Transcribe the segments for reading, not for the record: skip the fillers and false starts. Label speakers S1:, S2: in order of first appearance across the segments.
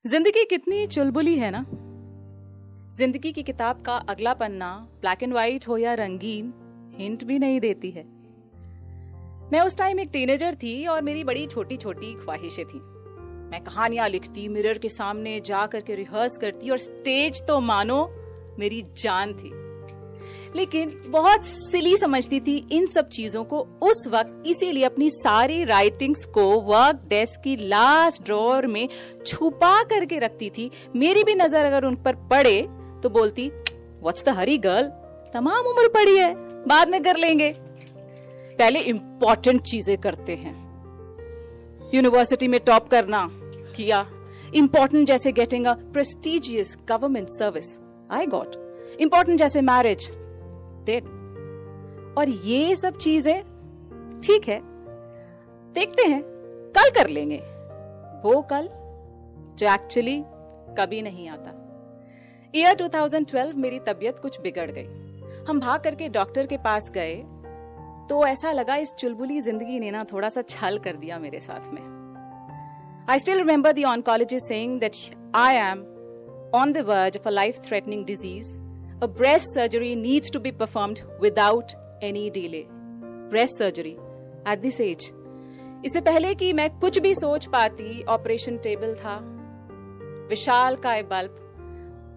S1: जिंदगी कितनी चुलबुली है ना। जिंदगी की किताब का अगला पन्ना ब्लैक एंड व्हाइट हो या रंगीन हिंट भी नहीं देती है। मैं उस टाइम एक टीनेजर थी और मेरी बड़ी छोटी छोटी ख्वाहिशें थी। मैं कहानियां लिखती, मिरर के सामने जा करके रिहर्स करती और स्टेज तो मानो मेरी जान थी। लेकिन बहुत सिली समझती थी इन सब चीजों को उस वक्त, इसीलिए अपनी सारी राइटिंग्स को वर्क डेस्क की लास्ट ड्रॉअर में छुपा करके रखती थी। मेरी भी नजर अगर उन पर पड़े तो बोलती, व्हाट्स द हरी गर्ल, तमाम उम्र पड़ी है, बाद में कर लेंगे, पहले इंपॉर्टेंट चीजें करते हैं। यूनिवर्सिटी में टॉप करना किया, इंपॉर्टेंट जैसे getting a prestigious government service, I got. Important जैसे मैरिज, डेड। और ये सब चीजें ठीक है, देखते हैं, कल कर लेंगे। वो कल जो एक्चुअली कभी नहीं आता। ईयर 2012 मेरी तबीयत कुछ बिगड़ गई। हम भाग करके डॉक्टर के पास गए तो ऐसा लगा इस चुलबुली जिंदगी ने ना थोड़ा सा छल कर दिया मेरे साथ में। I still remember the oncologist saying that I am on the verge of a life-threatening disease. A breast surgery needs to be performed without any delay. Breast surgery at this age. इससे पहले कि मैं कुछ भी सोच पाती, operation table था, विशाल काय बल्ब,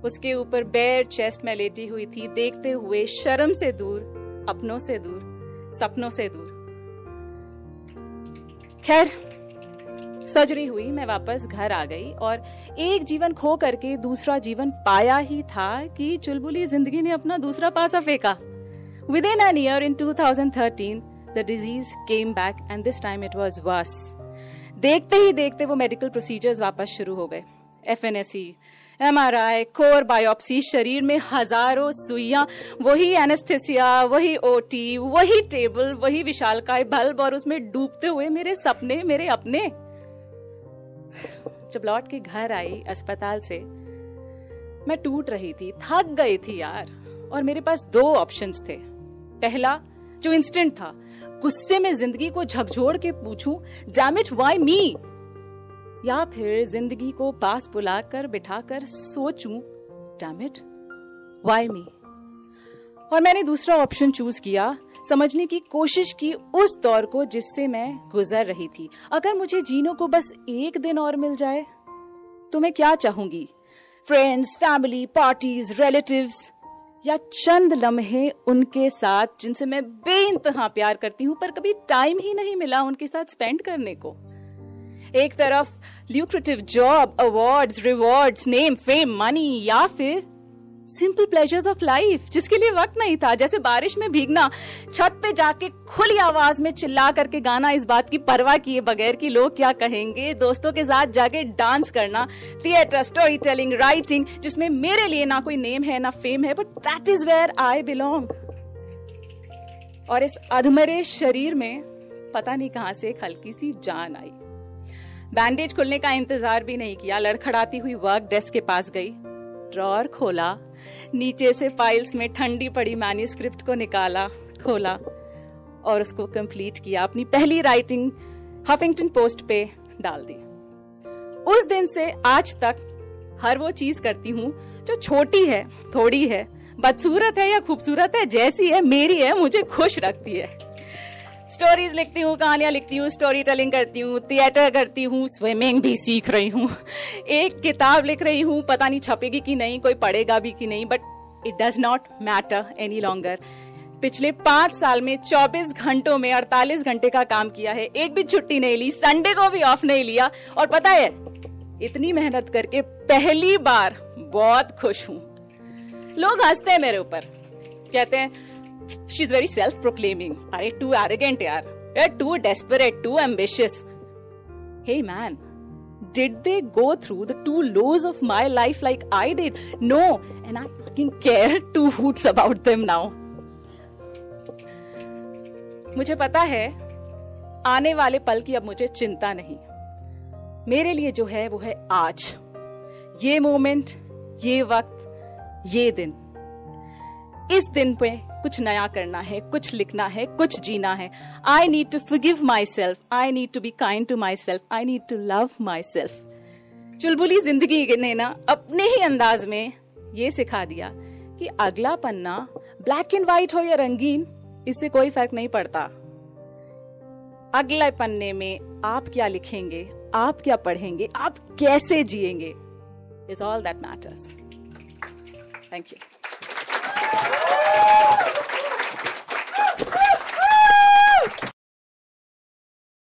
S1: उसके ऊपर बेयर चेस्ट में लेटी हुई थी, देखते हुए शर्म से दूर, अपनों से दूर, सपनों से दूर। खैर, सर्जरी हुई, मैं वापस घर आ गई और एक जीवन खो करके दूसरा जीवन पाया ही था कि चुलबुली जिंदगी ने अपना दूसरा पासा फेंका। Within an year in 2013, the disease came back and this time it was worse. देखते ही देखते वो मेडिकल प्रोसीजर्स वापस शुरू हो गए। FNAC, MRI, कोर बायोप्सी, शरीर में हजारों सुइयां, वही एनेस्थेसिया, वही OT, वही टेबल, वही विशालकाय बल्ब और उसमें डूबते हुए मेरे सपने, मेरे अपने। जब लौट के घर आई अस्पताल से, मैं टूट रही थी, थक गई थी यार। और मेरे पास दो ऑप्शंस थे। पहला जो इंस्टेंट था, गुस्से में जिंदगी को झकझोर के पूछूं, डैम इट व्हाई मी, या फिर जिंदगी को पास बुलाकर बिठाकर सोचूं, डैम इट व्हाई मी। और मैंने दूसरा ऑप्शन चूज किया, समझने की कोशिश की उस दौर को जिससे मैं गुजर रही थी। अगर मुझे जीने को बस एक दिन और मिल जाए तो मैं क्या चाहूंगी? फ्रेंड्स, फैमिली, पार्टीज, रिलेटिव्स, या चंद लम्हे उनके साथ जिनसे मैं बेइंतहा प्यार करती हूं पर कभी टाइम ही नहीं मिला उनके साथ स्पेंड करने को। एक तरफ lucrative job, awards, rewards, name, fame, money, या फिर सिंपल प्लेजर्स ऑफ लाइफ जिसके लिए वक्त नहीं था, जैसे बारिश में भीगना, छत पे जाके खुली आवाज में चिल्ला करके गाना, इस बात की परवाह किए बगैर कि लोग क्या कहेंगे, दोस्तों के साथ जाके डांस करना, थिएटर, स्टोरी टेलिंग, राइटिंग, जिसमें मेरे लिए ना कोई नेम है ना फेम है, but that is where I belong. और इस अधमरे शरीर में पता नहीं कहां से एक हल्की सी जान आई। बैंडेज खुलने का इंतजार भी नहीं किया, लड़खड़ाती हुई वर्क डेस्क के पास गई, ड्रॉअर खोला, नीचे से फाइल्स में ठंडी पड़ी मैन्युस्क्रिप्ट को निकाला, खोला और उसको कंप्लीट किया। अपनी पहली राइटिंग हफिंगटन पोस्ट पे डाल दी। उस दिन से आज तक हर वो चीज करती हूँ जो छोटी है, थोड़ी है, बदसूरत है या खूबसूरत है, जैसी है मेरी है, मुझे खुश रखती है। स्टोरीज लिखती हूँ, कहानियां लिखती हूँ, स्टोरी टेलिंग करती हूँ, थिएटर करती हूँ, स्विमिंग भी सीख रही हूँ, एक किताब लिख रही हूँ, पता नहीं छपेगी कि नहीं, कोई पढ़ेगा भी कि नहीं, but it does not matter any longer. पिछले 5 साल में 24 घंटों में 48 घंटे का काम किया है, एक भी छुट्टी नहीं ली, संडे को भी ऑफ नहीं लिया। और पता है, इतनी मेहनत करके पहली बार बहुत खुश हूं। लोग हंसते हैं मेरे ऊपर, कहते हैं she is very self proclaiming, अरे टू एरोगेंट यार, too desperate, too ambitious. Hey man, did they go through the 2 lows of my life like I did? No, and I fucking care 2 hoots about them now. मुझे पता है आने वाले पल की अब मुझे चिंता नहीं। मेरे लिए जो है वो है आज, ये मोमेंट, ये वक्त, ये दिन। इस दिन पे कुछ नया करना है, कुछ लिखना है, कुछ जीना है। I need to forgive myself, I need to be kind to myself, I need to love myself. चुलबुली जिंदगी ने ना अपने ही अंदाज में ये सिखा दिया कि अगला पन्ना ब्लैक एंड व्हाइट हो या रंगीन, इससे कोई फर्क नहीं पड़ता। अगले पन्ने में आप क्या लिखेंगे, आप क्या पढ़ेंगे, आप कैसे जिएंगे, is all that matters. Thank you.